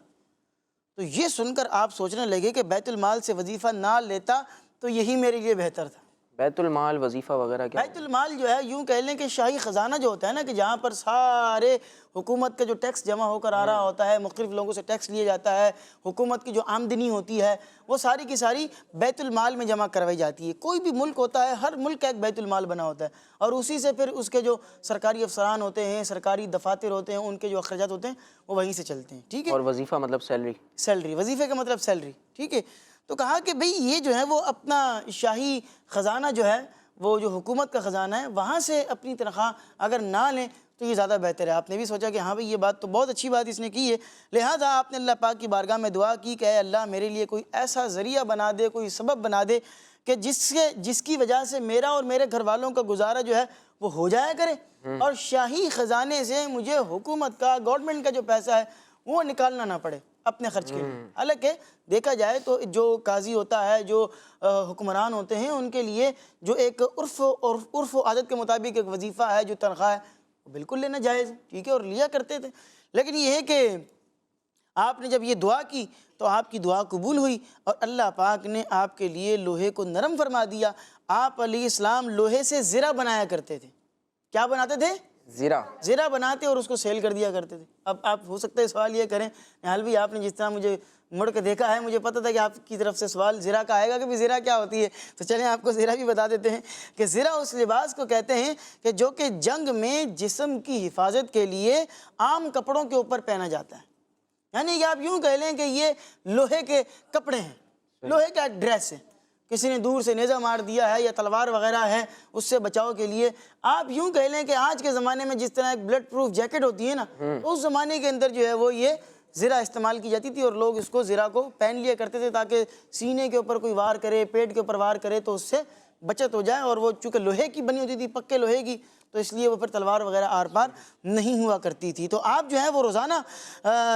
تو یہ سن کر آپ سوچنے لگے کہ بیت المال سے وظیفہ نہ لیتا تو یہی میرے لیے بہتر تھا۔ بیت المال وظیفہ وغیرہ کیا؟ بیت المال جو ہے یوں کہہ لیں کہ شاہی خزانہ جو ہوتا ہے نا، کہ جہاں پر سارے حکومت کا جو ٹیکس جمع ہو کر آ رہا ہوتا ہے، مختلف لوگوں سے ٹیکس لیا جاتا ہے، حکومت کی جو آمدنی ہوتی ہے وہ ساری کی ساری بیت المال میں جمع کروائی جاتی ہے۔ کوئی بھی ملک ہوتا ہے، ہر ملک کا ایک بیت المال بنا ہوتا ہے، اور اسی سے پھر اس کے جو سرکاری افسران ہوتے ہیں، سرکاری دفاتر ہوتے ہیں، ان کے جو اخراجات ہوتے ہیں وہ وہیں سے چلتے ہیں، ٹھیک ہے۔ اور وظیفہ مطلب سیلری؟ سیلری، وظیفے کا مطلب سیلری، ٹھیک ہے۔ تو کہا کہ بھئی یہ جو ہے وہ اپنا شاہی خزانہ جو ہے، وہ جو حکومت کا خزانہ ہے، وہاں سے اپنی تنخواہ اگر نہ لیں تو یہ زیادہ بہتر ہے. آپ نے بھی سوچا کہ ہاں بھئی یہ بات تو بہت اچھی بات اس نے کی ہے, لہٰذا آپ نے اللہ پاک کی بارگاہ میں دعا کی کہ اے اللہ میرے لیے کوئی ایسا ذریعہ بنا دے, کوئی سبب بنا دے کہ جس کی وجہ سے میرا اور میرے گھر والوں کا گزارا جو ہے وہ ہو جایا کرے, اور شاہی خزانے سے مجھے حکومت کا, گورنمنٹ کا جو پیسہ ہے وہ نکالنا نہ پڑے اپنے خرچ کے لیے. حالانکہ دیکھا جائے تو جو قاضی ہوتا ہے, جو حکمران ہوتے ہیں, ان کے لیے جو ایک عرف و عادت کے مطابق ایک وظیفہ ہے, جو تنخواہ ہے, وہ بالکل لینا جائز ہے, ٹھیک ہے, اور لیا کرتے تھے. لیکن یہ ہے کہ آپ نے جب یہ دعا کی تو آپ کی دعا قبول ہوئی, اور اللہ پاک نے آپ کے لیے لوہے کو نرم فرما دیا. آپ علیہ السلام لوہے سے زرہ بنایا کرتے تھے. کیا بناتے تھے؟ زرہ بناتے اور اس کو سیل کر دیا کرتے تھے. اب آپ ہو سکتا ہے سوال یہ کریں, نہال بھی آپ نے جس طرح مجھے مڑ کے دیکھا ہے, مجھے پتہ تھا کہ آپ کی طرف سے سوال زرہ کا آئے گا کہ بھی زرہ کیا ہوتی ہے, تو چلیں آپ کو زرہ بھی بتا دیتے ہیں کہ زرہ اس لباس کو کہتے ہیں کہ جو کہ جنگ میں جسم کی حفاظت کے لیے عام کپڑوں کے اوپر پہنا جاتا ہے. یعنی کہ آپ یوں کہہ لیں کہ یہ لوہے کے کپڑے ہیں, لوہے کا ڈریس ہے. کسی نے دور سے نیزہ مار دیا ہے یا تلوار وغیرہ ہے, اس سے بچاؤ کے لیے آپ یوں کہہ لیں کہ آج کے زمانے میں جس طرح ایک بلڈ پروف جیکٹ ہوتی ہے نا, اس زمانے کے اندر جو ہے وہ یہ زرہ استعمال کی جاتی تھی, اور لوگ اس کو زرہ کو پہن لیا کرتے تھے تاکہ سینے کے اوپر کوئی وار کرے, پیٹ کے اوپر وار کرے تو اس سے بچت ہو جائے. اور وہ چونکہ لوہے کی بنی ہوتی تھی, پکے لوہے کی, تو اس لیے وہ پھر تلوار وغیرہ آر پار نہیں ہوا کرتی تھی. تو آپ جو ہے وہ روزانہ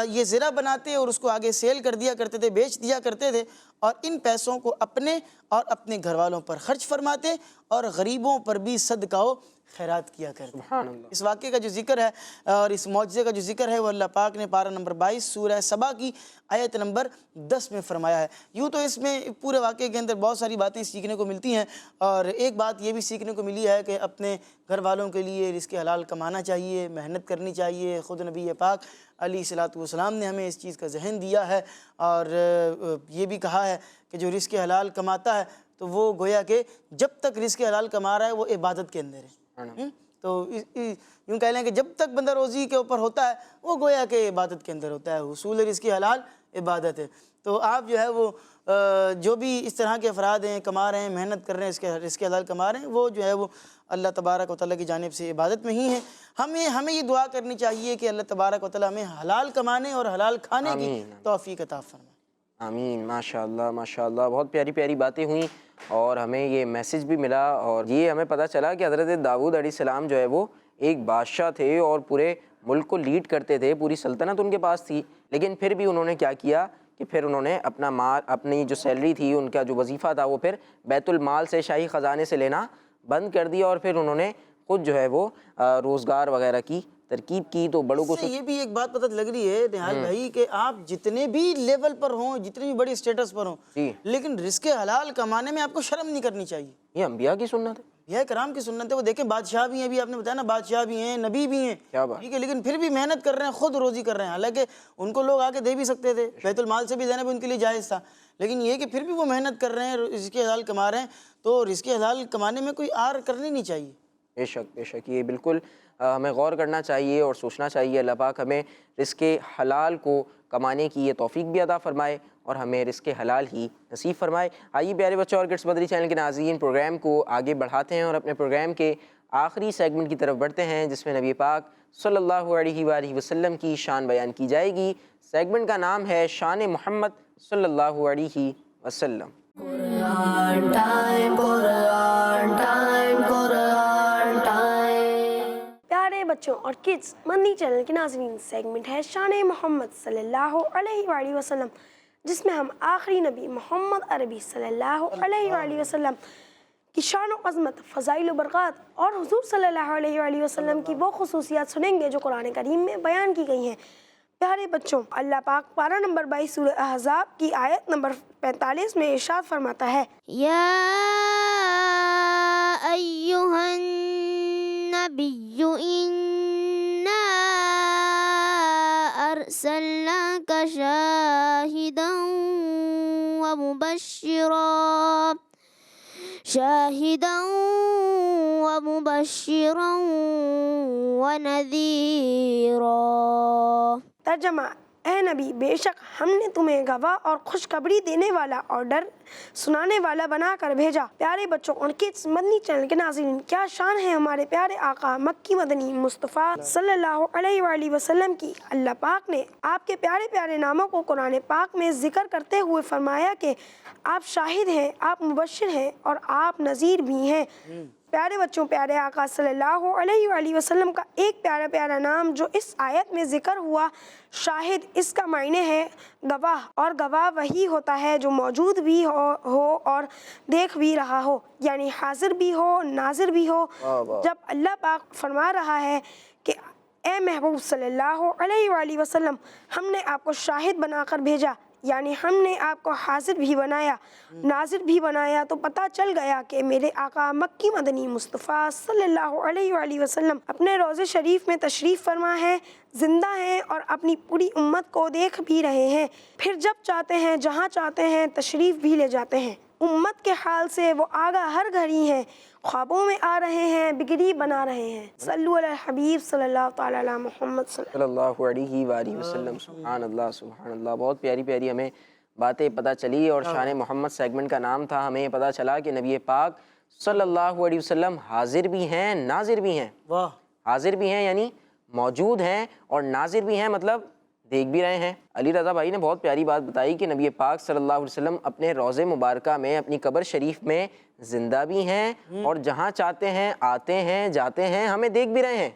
یہ زرہ بناتے اور اس کو آگے سیل کر دیا کرتے تھے, بیچ دیا کرتے تھے, اور ان پیسوں کو اپنے اور اپنے گھر والوں پر خرچ فرماتے اور غریبوں پر بھی صدقہ و خیرات کیا کرتے. اس واقعے کا جو ذکر ہے اور اس معجزے کا جو ذکر ہے وہ اللہ پاک نے پارہ نمبر 22 سورہ سبا کی آیت نمبر 10 میں فرمایا ہے. یوں تو اس میں پورے واقعے کے اندر بہت ساری باتیں سیکھنے کو ملتی ہیں, اور ایک بات یہ بھی سیکھنے کو ملی ہے کہ اپنے گھر والوں کے لیے رزق حلال کمانا چاہیے, محنت کرنی چاہیے. خود نبی پاک علیہ الصلوۃ والسلام نے ہمیں اس چیز کا ذہن دیا ہے, اور یہ بھی کہا ہے کہ جو رزق حلال کماتا ہے تو وہ گویا کہ جب تک رزق حلال کما رہا ہے وہ عبادت کے اندر ہے. تو یوں کہہ لیں کہ جب تک بندہ روزی کے اوپر ہوتا ہے وہ گویا کہ عبادت کے اندر ہوتا ہے. حصول رزق حلال عبادت ہے. تو آپ جو ہے وہ جو بھی اس طرح کے افراد ہیں, کما رہے ہیں, محنت کر رہے ہیں, اس کے رزق حلال کما رہے ہیں, وہ جو ہے وہ اللہ تبارک و تعالیٰ کی جانب سے عبادت میں ہی ہیں. ہمیں یہ دعا کرنی چاہیے کہ اللہ تبارک و تعالیٰ ہمیں حلال کمانے اور حلال کھانے کی توفیق عطا فرمائے. آمین. ماشاءاللہ ماشاءاللہ, بہت پیاری پیاری باتیں ہوئیں, اور ہمیں یہ میسج بھی ملا, اور یہ ہمیں پتہ چلا کہ حضرت داؤد علیہ السلام جو ہے وہ ایک بادشاہ تھے اور پورے ملک کو لیڈ کرتے تھے, پوری سلطنت ان کے پاس تھی. لیکن پھر بھی انہوں نے کیا کیا کہ پھر انہوں نے اپنا مال, اپنی جو سیلری تھی, ان کا جو وظیفہ تھا, وہ پھر بیت المال سے, شاہی خزانے سے لینا بند کر دیا, اور پھر انہوں نے خود جو ہے وہ روزگار وغیرہ کی ترکیب کی. تو بڑوں کو یہ بھی ایک بات پتہ لگ رہی ہے نہال بھائی کہ آپ جتنے بھی لیول پر ہوں, جتنے بھی بڑی سٹیٹس پر ہوں, لیکن رزق حلال کمانے میں آپ کو شرم نہیں کرنی چاہیے. یہ انبیاء کی سنت ہے, یہ کرام کی سنت ہے. وہ دیکھیں بادشاہ بھی ہیں, ابھی آپ نے بتایا نا, بادشاہ بھی ہیں, نبی بھی ہیں, ٹھیک ہے, لیکن پھر بھی محنت کر رہے ہیں, خود روزی کر رہے ہیں. حالانکہ ان کو لوگ آ کے دے بھی سکتے تھے, بیت المال سے بھی دینا بھی ان کے لیے جائز تھا, لیکن یہ کہ پھر بھی وہ محنت کر رہے ہیں, رزق حلال کما رہے ہیں. تو رزق حلال کمانے میں کوئی آر کرنی نہیں چاہیے. بے شک بے شک, یہ بالکل ہمیں غور کرنا چاہیے اور سوچنا چاہیے. اللہ پاک ہمیں رزق حلال کو کمانے کی یہ توفیق بھی عطا فرمائے اور ہمیں رزق حلال ہی نصیب فرمائے. آئیے پیارے بچوں اور کڈس مدری چینل کے ناظرین, پروگرام کو آگے بڑھاتے ہیں اور اپنے پروگرام کے آخری سیگمنٹ کی طرف بڑھتے ہیں, جس میں نبی پاک صلی اللہ علیہ وآلہ وسلم کی شان بیان کی جائے گی. سیگمنٹ کا نام ہے شان محمد صلی اللہ علیہ وسلم. قرآن ٹائم, قرآن ٹائم, قرآن ٹائم. پیارے بچوں اور کڈس مدنی چینل کے ناظرین, سیگمنٹ ہے شان محمد صلی اللہ علیہ وآلہ وسلم, جس میں ہم آخری نبی محمد عربی صلی اللہ علیہ وآلہ وسلم کی شان و عظمت, فضائل و برکات اور حضور صلی اللہ علیہ وآلہ وسلم کی وہ خصوصیات سنیں گے جو قرآن کریم میں بیان کی گئی ہیں. پیارے بچوں, اللہ پاک پارہ نمبر 22 سورہ احزاب کی آیت نمبر 45 میں ارشاد فرماتا ہے, یا ایہا النبی انا ارسلناک شاہدا ومبشرا ونذیرا. ترجمہ, اے نبی بے شک ہم نے تمہیں گواہ اور خوشخبری دینے والا اور ڈر سنانے والا بنا کر بھیجا۔ پیارے بچوں اور کڈس مدنی چینل کے ناظرین، کیا شان ہے ہمارے پیارے آقا مکی مدنی مصطفیٰ صلی اللہ علیہ وآلہ وسلم کی۔ اللہ پاک نے آپ کے پیارے پیارے ناموں کو قرآن پاک میں ذکر کرتے ہوئے فرمایا کہ آپ شاہد ہیں، آپ مبشر ہیں اور آپ نذیر بھی ہیں۔ پیارے بچوں، پیارے آقا صلی اللہ علیہ وآلہ وسلم کا ایک پیارا پیارا نام جو اس آیت میں ذکر ہوا، شاہد، اس کا معنی ہے گواہ، اور گواہ وہی ہوتا ہے جو موجود بھی ہو اور دیکھ بھی رہا ہو، یعنی حاضر بھی ہو، ناظر بھی ہو۔ جب اللہ پاک فرما رہا ہے کہ اے محبوب صلی اللہ علیہ وآلہ وسلم، ہم نے آپ کو شاہد بنا کر بھیجا، یعنی ہم نے آپ کو حاضر بھی بنایا، ناظر بھی بنایا، تو پتہ چل گیا کہ میرے آقا مکی مدنی مصطفیٰ صلی اللہ علیہ وآلہ وسلم اپنے روضے شریف میں تشریف فرما ہے، زندہ ہیں اور اپنی پوری امت کو دیکھ بھی رہے ہیں۔ پھر جب چاہتے ہیں، جہاں چاہتے ہیں تشریف بھی لے جاتے ہیں۔ امت کے حال سے وہ آگاہ ہر گھڑی ہیں، خوابوں میں آ رہے ہیں، بگڑی بنا رہے ہیں۔ صلو علی الحبیب صلی اللہ تعالی علی محمد صلی اللہ علیہ وآلہ وسلم۔ سبحان اللہ، سبحان اللہ۔ بہت پیاری پیاری ہمیں باتیں پتہ چلی، اور شان محمد سیگمنٹ کا نام تھا۔ ہمیں پتہ چلا کہ نبی پاک صلی اللہ علیہ وسلم حاضر بھی ہیں، ناظر بھی ہیں۔ واہ، حاضر بھی ہیں یعنی موجود ہیں، اور ناظر بھی ہیں مطلب دیکھ بھی رہے ہیں۔ علی رضا بھائی نے بہت پیاری بات بتائی کہ نبی پاک صلی اللہ علیہ وسلم اپنے روضے مبارکہ میں، اپنی قبر شریف میں زندہ بھی ہیں، اور جہاں چاہتے ہیں آتے ہیں، جاتے ہیں، ہمیں دیکھ بھی رہے ہیں۔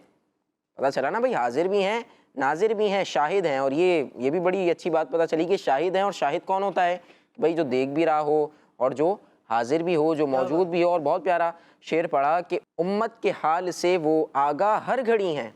پتہ چلا نا بھائی، حاضر بھی ہیں، ناظر بھی ہیں، شاہد ہیں۔ اور یہ بھی بڑی اچھی بات پتہ چلی کہ شاہد ہیں، اور شاہد کون ہوتا ہے؟ بھائی جو دیکھ بھی رہا ہو اور جو حاضر بھی ہو، جو موجود بھی ہو۔ اور بہت پیارا شعر پڑھا کہ امت کے حال سے وہ آگاہ ہر گھڑی ہیں،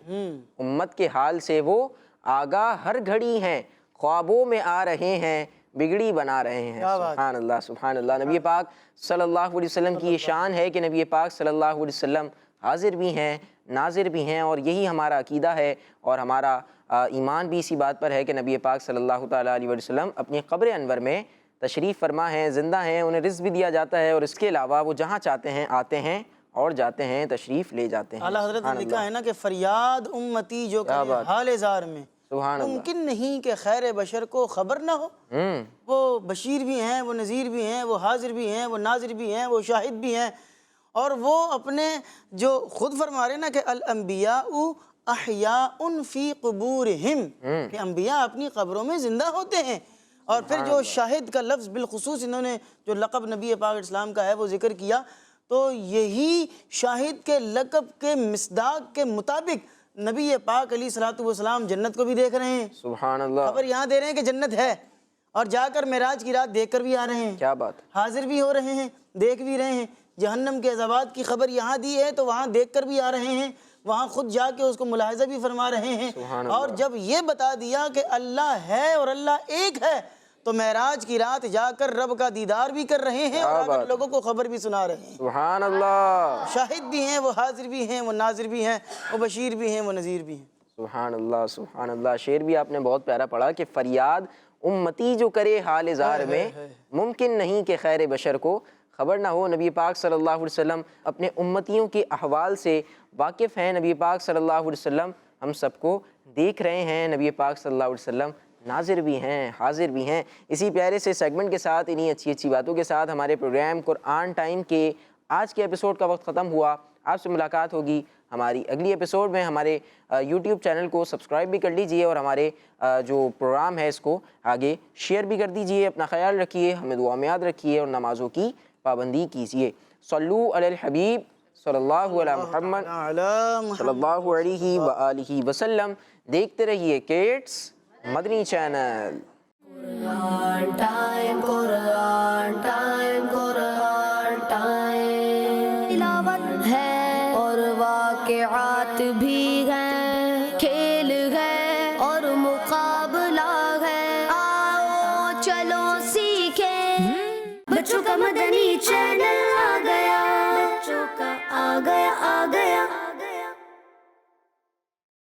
امت کے حال سے وہ آگاہ ہر گھڑی ہیں، خوابوں میں آ رہے ہیں، بگڑی بنا رہے ہیں۔ سبحان اللہ، سبحان اللہ۔ نبی پاک صلی اللہ علیہ وسلم کی یہ شان ہے کہ نبی پاک صلی اللہ علیہ وسلم حاضر بھی ہیں، ناظر بھی ہیں، اور یہی ہمارا عقیدہ ہے، اور ہمارا ایمان بھی اسی بات پر ہے کہ نبی پاک صلی اللہ تعالیٰ علیہ وسلم اپنی قبر انور میں تشریف فرما ہیں، زندہ ہیں، انہیں رزق بھی دیا جاتا ہے، اور اس کے علاوہ وہ جہاں چاہتے ہیں آتے ہیں اور جاتے ہیں، تشریف لے جاتے ہیں۔ اعلیٰ حضرت نے لکھا ہے نا کہ فریاد امتی جو کرے حال زار میں، سبحان اللہ۔ ممکن نہیں کہ خیر بشر کو خبر نہ ہو۔ وہ بشیر بھی ہیں، وہ نذیر بھی ہیں، وہ حاضر بھی ہیں، وہ ناظر بھی ہیں، وہ شاہد بھی ہیں، اور وہ اپنے جو خود فرما رہے نا کہ الانبیاء احیاء فی قبورہم، کہ انبیاء اپنی قبروں میں زندہ ہوتے ہیں۔ اور پھر جو شاہد کا لفظ بالخصوص انہوں نے جو لقب نبی پاک اسلام کا ہے وہ ذکر کیا، تو یہی شاہد کے لقب کے مصداق کے مطابق نبی پاک علیہ الصلوۃ والسلام جنت کو بھی دیکھ رہے ہیں، سبحان اللہ، خبر یہاں دے رہے ہیں کہ جنت ہے، اور جا کر معراج کی رات دیکھ کر بھی آ رہے ہیں، کیا بات، حاضر بھی ہو رہے ہیں، دیکھ بھی رہے ہیں۔ جہنم کے عذابات کی خبر یہاں دی ہے تو وہاں دیکھ کر بھی آ رہے ہیں، وہاں خود جا کے اس کو ملاحظہ بھی فرما رہے ہیں۔ اور جب یہ بتا دیا کہ اللہ ہے اور اللہ ایک ہے، تو معراج کی رات جا کر رب کا دیدار بھی کر رہے ہیں، اور آ کر لوگوں کو خبر بھی سنا رہے ہیں۔ سبحان اللہ، شاہد بھی ہیں، وہ حاضر بھی ہیں، وہ ناظر بھی ہیں، وہ بشیر بھی ہیں، وہ نذیر بھی ہیں۔ سبحان اللہ، سبحان اللہ۔ شعر بھی آپ نے بہت پیارا پڑھا کہ فریاد امتی جو کرے حال زار میں، ممکن نہیں کہ خیر بشر کو خبر نہ ہو۔ نبی پاک صلی اللہ علیہ وسلم اپنے امتیوں کے احوال سے واقف ہیں۔ نبی پاک صلی اللہ علیہ وسلم ہم سب کو دیکھ رہے ہیں۔ نبی پاک صلی اللہ علیہ وسلم ناظر بھی ہیں، حاضر بھی ہیں۔ اسی پیارے سے سیگمنٹ کے ساتھ، انہی اچھی اچھی باتوں کے ساتھ ہمارے پروگرام قرآن ٹائم کے آج کے ایپیسوڈ کا وقت ختم ہوا۔ آپ سے ملاقات ہوگی ہماری اگلی ایپیسوڈ میں۔ ہمارے یوٹیوب چینل کو سبسکرائب بھی کر لیجئے، اور ہمارے جو پروگرام ہے اس کو آگے شیئر بھی کر دیجئے۔ اپنا خیال رکھیے، ہمیں دعا میں یاد رکھیے، اور نمازوں کی پابندی کیجیے۔ صلو علی الحبیب صلی اللہ علی محمد صلی اللہ علیہ وآلہ وسلم۔ دیکھتے رہیے کڈس مدنی چینل۔ قرآن ٹائم، قرآن ٹائم، قرآن ٹائم، تلاوت ہے اور واقعات بھی ہیں، کھیل